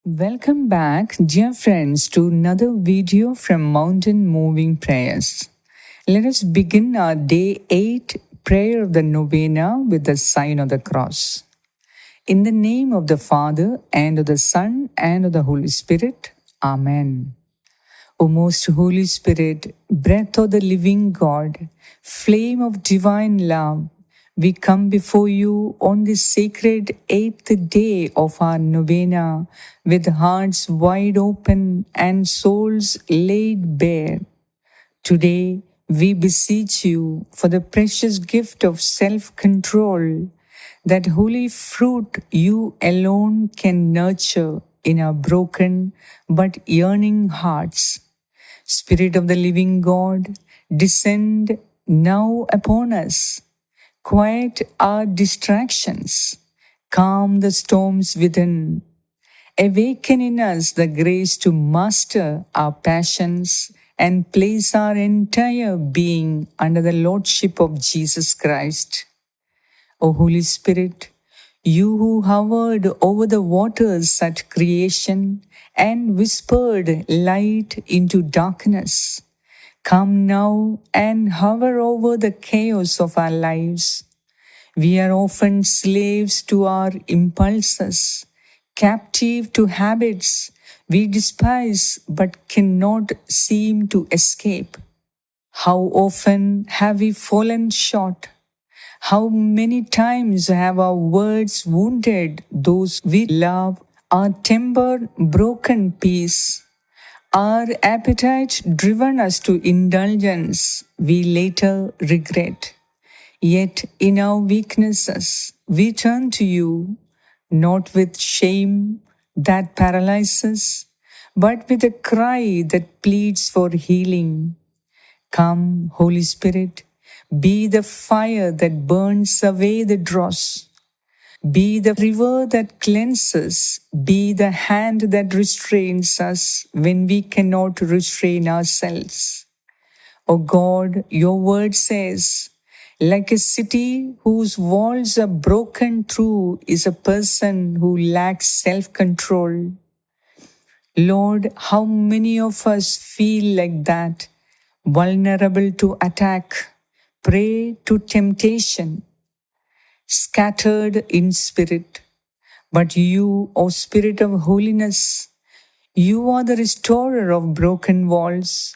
Welcome back, dear friends, to another video from Mountain Moving Prayers. Let us begin our day 8 prayer of the novena with the sign of the cross. In the name of the Father, and of the Son, and of the Holy Spirit. Amen. O most Holy Spirit, breath of the living God, flame of divine love, we come before you on this sacred 8th day of our novena with hearts wide open and souls laid bare. Today, we beseech you for the precious gift of self-control, that holy fruit you alone can nurture in our broken but yearning hearts. Spirit of the living God, descend now upon us. Quiet our distractions. Calm the storms within. Awaken in us the grace to master our passions and place our entire being under the Lordship of Jesus Christ. O Holy Spirit, you who hovered over the waters at creation and whispered light into darkness, come now and hover over the chaos of our lives. We are often slaves to our impulses, captive to habits we despise but cannot seem to escape. How often have we fallen short? How many times have our words wounded those we love, our temper broken peace, our appetite driven us to indulgence we later regret. Yet in our weaknesses we turn to you, not with shame that paralyzes, but with a cry that pleads for healing. Come, Holy Spirit, be the fire that burns away the dross. Be the river that cleanses. Be the hand that restrains us when we cannot restrain ourselves. O God, your word says, like a city whose walls are broken through is a person who lacks self-control. Lord, how many of us feel like that, vulnerable to attack, prey to temptation, scattered in spirit. But you, O Spirit of holiness, you are the restorer of broken walls,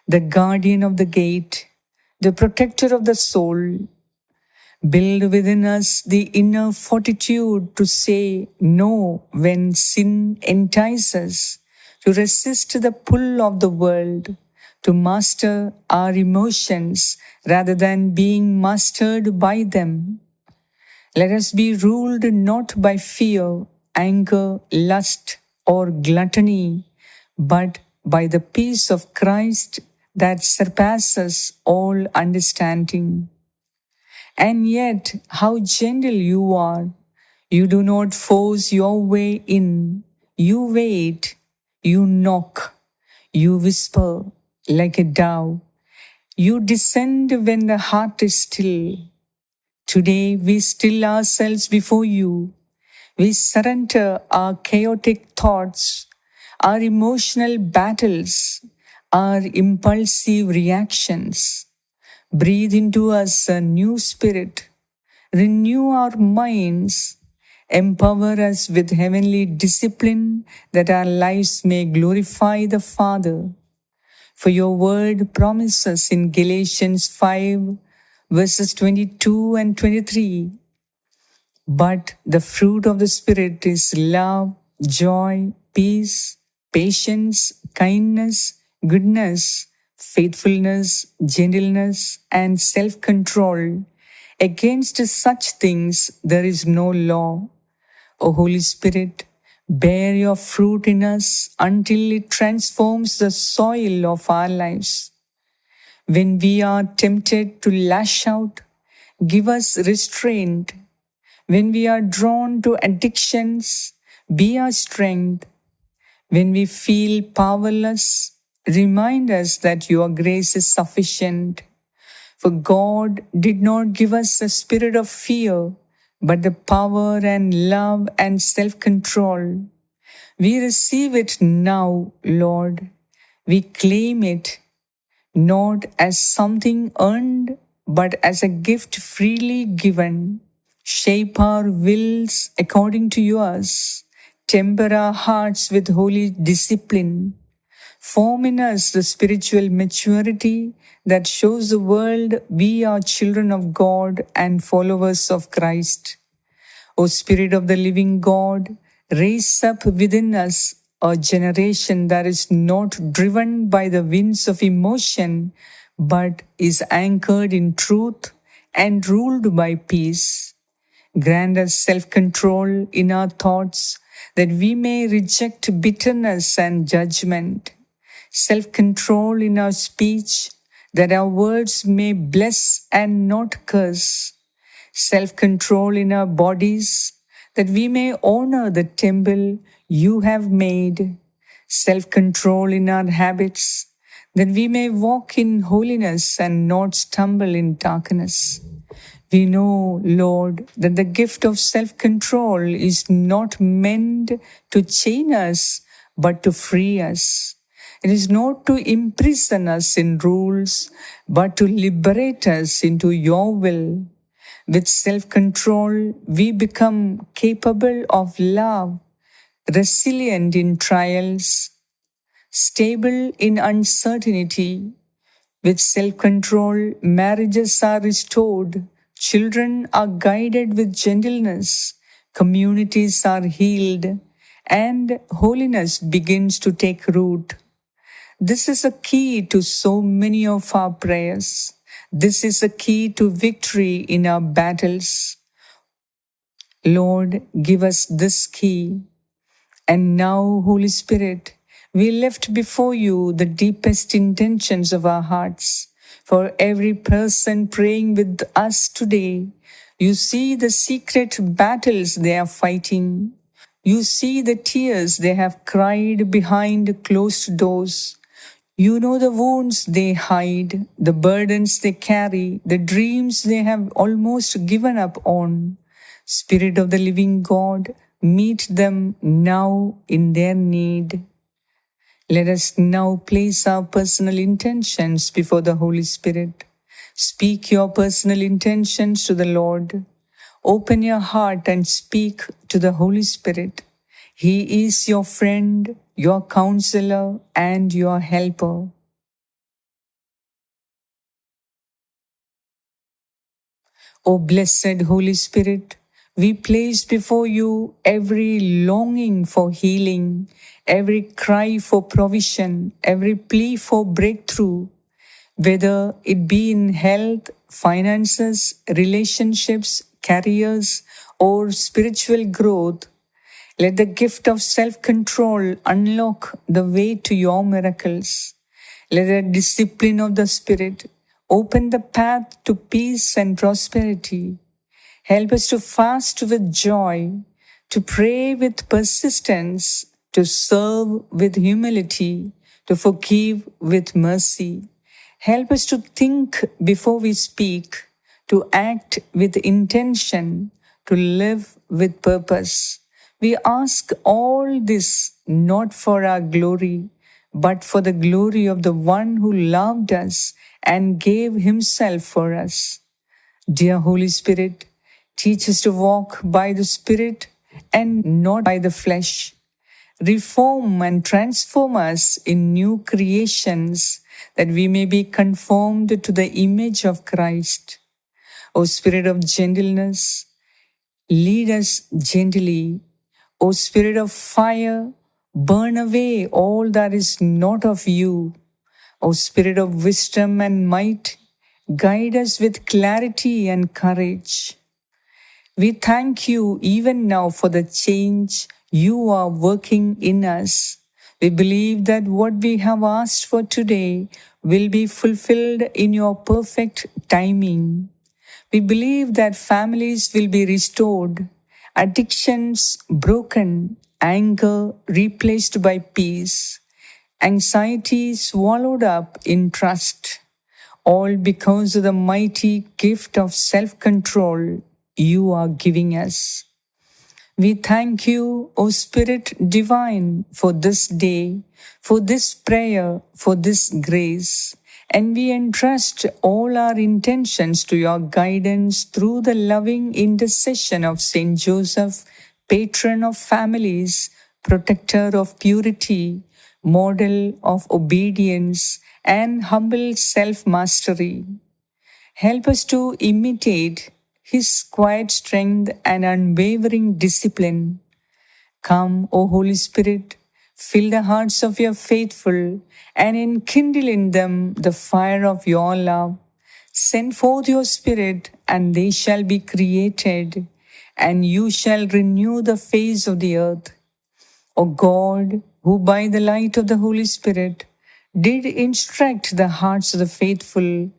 the guardian of the gate, the protector of the soul. Build within us the inner fortitude to say no when sin entices, to resist the pull of the world, to master our emotions rather than being mastered by them. Let us be ruled not by fear, anger, lust, or gluttony, but by the peace of Christ that surpasses all understanding. And yet, how gentle you are. You do not force your way in. You wait, you knock, you whisper like a dove. You descend when the heart is still. Today we still ourselves before you. We surrender our chaotic thoughts, our emotional battles, our impulsive reactions. Breathe into us a new spirit. Renew our minds. Empower us with heavenly discipline that our lives may glorify the Father. For your word promises in Galatians 5, verses 22 and 23. But the fruit of the Spirit is love, joy, peace, patience, kindness, goodness, faithfulness, gentleness, and self-control. Against such things there is no law. O Holy Spirit, bear your fruit in us until it transforms the soil of our lives. When we are tempted to lash out, give us restraint. When we are drawn to addictions, be our strength. When we feel powerless, remind us that your grace is sufficient. For God did not give us a spirit of fear, but the power and love and self-control. We receive it now, Lord. We claim it not as something earned, but as a gift freely given. Shape our wills according to yours. Temper our hearts with holy discipline. Form in us the spiritual maturity that shows the world we are children of God and followers of Christ. O Spirit of the living God, raise up within us a generation that is not driven by the winds of emotion, but is anchored in truth and ruled by peace. Grant us self control in our thoughts that we may reject bitterness and judgment, self control in our speech that our words may bless and not curse, self control in our bodies, that we may honor the temple you have made, self control in our habits, that we may walk in holiness and not stumble in darkness. We know, Lord, that the gift of self control is not meant to chain us, but to free us. It is not to imprison us in rules, but to liberate us into your will. With self control, we become capable of love, resilient in trials, stable in uncertainty. With self control, marriages are restored, children are guided with gentleness, communities are healed, and holiness begins to take root. This is a key to so many of our prayers. This is a key to victory in our battles. Lord, give us this key. And now, Holy Spirit, we lift before you the deepest intentions of our hearts. For every person praying with us today, you see the secret battles they are fighting. You see the tears they have cried behind closed doors. You know the wounds they hide, the burdens they carry, the dreams they have almost given up on. Spirit of the living God, meet them now in their need. Let us now place our personal intentions before the Holy Spirit. Speak your personal intentions to the Lord. Open your heart and speak to the Holy Spirit. He is your friend, your counselor, and your helper. O blessed Holy Spirit, we place before you every longing for healing, every cry for provision, every plea for breakthrough, whether it be in health, finances, relationships, careers, or spiritual growth. Let the gift of self control unlock the way to your miracles. Let the discipline of the Spirit open the path to peace and prosperity. Help us to fast with joy, to pray with persistence, to serve with humility, to forgive with mercy. Help us to think before we speak, to act with intention, to live with purpose. We ask all this not for our glory, but for the glory of the one who loved us and gave himself for us. Dear Holy Spirit, teach us to walk by the Spirit and not by the flesh. Reform and transform us in new creations that we may be conformed to the image of Christ. O Spirit of gentleness, lead us gently. O Spirit of fire, burn away all that is not of you. O Spirit of wisdom and might, guide us with clarity and courage. We thank you even now for the change you are working in us. We believe that what we have asked for today will be fulfilled in your perfect timing. We believe that families will be restored, addictions broken, anger replaced by peace, anxiety swallowed up in trust, all because of the mighty gift of self control you are giving us. We thank you, O Spirit divine, for this day, for this prayer, for this grace. And we entrust all our intentions to your guidance through the loving intercession of Saint Joseph, patron of families, protector of purity, model of obedience, and humble self-mastery. Help us to imitate his quiet strength and unwavering discipline. Come, O Holy Spirit, fill the hearts of your faithful and enkindle in them the fire of your love. Send forth your Spirit, and they shall be created, and you shall renew the face of the earth. O God, who by the light of the Holy Spirit did instruct the hearts of the faithful,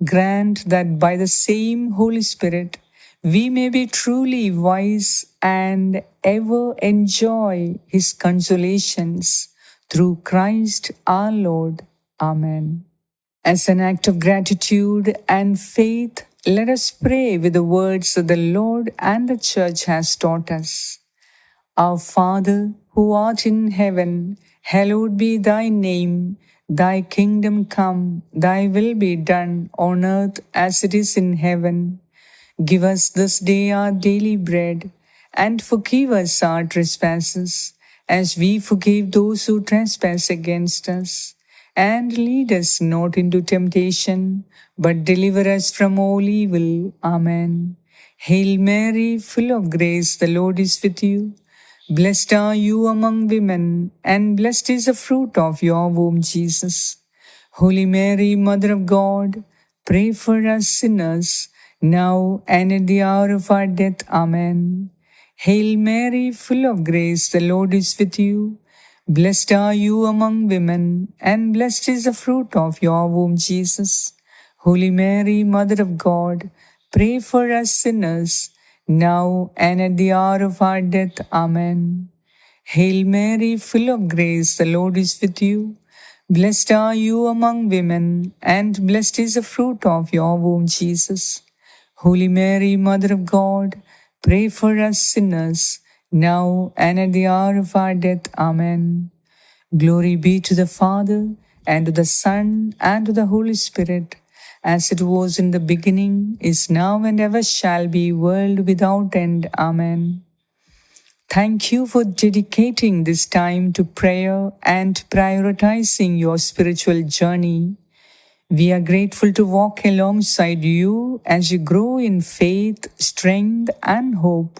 grant that by the same Holy Spirit we may be truly wise and ever enjoy his consolations through Christ our Lord. Amen. As an act of gratitude and faith, let us pray with the words that the Lord and the Church has taught us. Our Father, who art in heaven, hallowed be thy name. Thy kingdom come, thy will be done on earth as it is in heaven. Give us this day our daily bread, and forgive us our trespasses, as we forgive those who trespass against us. And lead us not into temptation, but deliver us from all evil. Amen. Hail Mary, full of grace, the Lord is with you. Blessed are you among women, and blessed is the fruit of your womb, Jesus. Holy Mary, Mother of God, pray for us sinners, now and at the hour of our death. Amen. Hail Mary, full of grace, the Lord is with you. Blessed are you among women, and blessed is the fruit of your womb, Jesus. Holy Mary, Mother of God, pray for us sinners, now and at the hour of our death. Amen. Hail Mary, full of grace, the Lord is with you. Blessed are you among women, and blessed is the fruit of your womb, Jesus. Holy Mary, Mother of God, pray for us sinners, now and at the hour of our death. Amen. Glory be to the Father, and to the Son, and to the Holy Spirit, as it was in the beginning, is now, and ever shall be, world without end. Amen. Thank you for dedicating this time to prayer and prioritizing your spiritual journey. We are grateful to walk alongside you as you grow in faith, strength, and hope.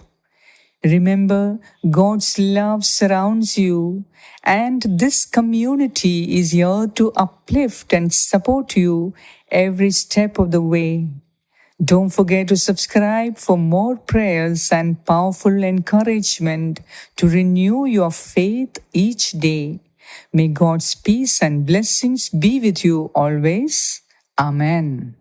Remember, God's love surrounds you, and this community is here to uplift and support you every step of the way. Don't forget to subscribe for more prayers and powerful encouragement to renew your faith each day. May God's peace and blessings be with you always. Amen.